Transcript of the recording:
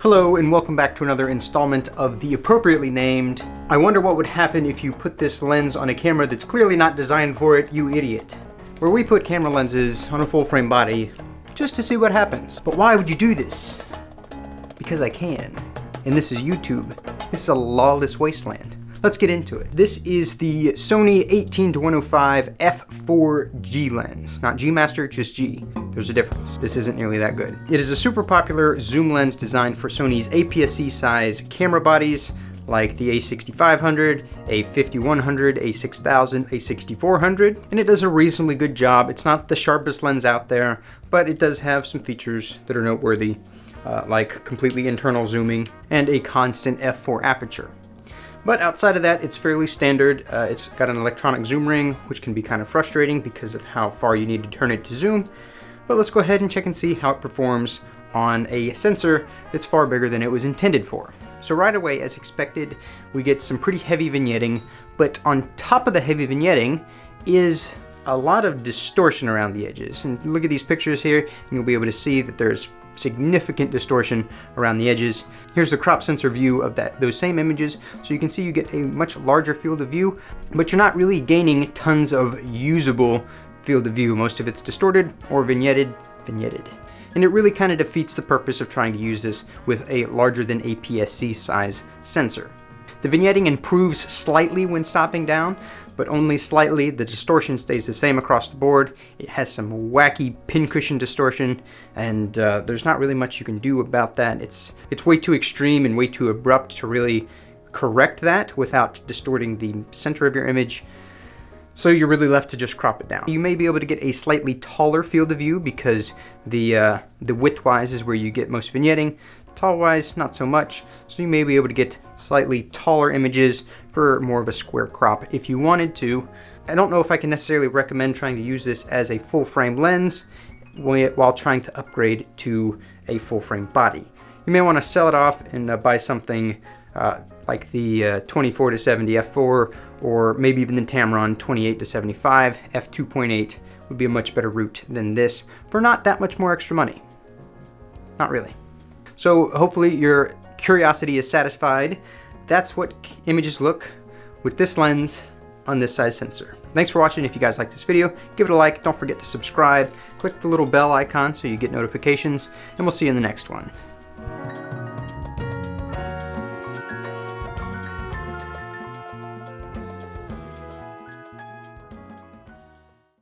Hello and welcome back to another installment of the appropriately named I wonder what would happen if you put this lens on a camera that's clearly not designed for it, you idiot. Where we put camera lenses on a full frame body just to see what happens. But why would you do this? Because I can. And this is YouTube. This is a lawless wasteland. Let's get into it. This is the Sony 18-105 f4G lens. Not G Master, just G. There's a difference. This isn't nearly that good. It is a super popular zoom lens designed for Sony's APS-C size camera bodies like the A6500, A5100, A6000, A6400, and it does a reasonably good job. It's not the sharpest lens out there, but it does have some features that are noteworthy, like completely internal zooming and a constant f4 aperture. But outside of that, it's fairly standard. It's got an electronic zoom ring, which can be kind of frustrating because of how far you need to turn it to zoom. But let's go ahead and check and see how it performs on a sensor that's far bigger than it was intended for. So right away, as expected, we get some pretty heavy vignetting, but on top of the heavy vignetting is a lot of distortion around the edges. And look at these pictures here, and you'll be able to see that there's significant distortion around the edges. Here's the crop sensor view of those same images, so you can see you get a much larger field of view, but you're not really gaining tons of usable field of view. Most of it's distorted or vignetted. And it really kind of defeats the purpose of trying to use this with a larger than APS-C size sensor. The vignetting improves slightly when stopping down, but only slightly. The distortion stays the same across the board. It has some wacky pincushion distortion, and there's not really much you can do about that. It's way too extreme and way too abrupt to really correct that without distorting the center of your image. So you're really left to just crop it down. You may be able to get a slightly taller field of view because the width-wise is where you get most vignetting. Tall-wise, not so much. So you may be able to get slightly taller images for more of a square crop if you wanted to. I don't know if I can necessarily recommend trying to use this as a full-frame lens while trying to upgrade to a full-frame body. You may want to sell it off and buy something like the 24-70 f4, or maybe even the Tamron 28-75 f2.8 would be a much better route than this for not that much more extra money. Not really. So hopefully your curiosity is satisfied. That's what images look with this lens on this size sensor. Thanks for watching. If you guys like this video, give it a like. Don't forget to subscribe. Click the little bell icon so you get notifications, and we'll see you in the next one.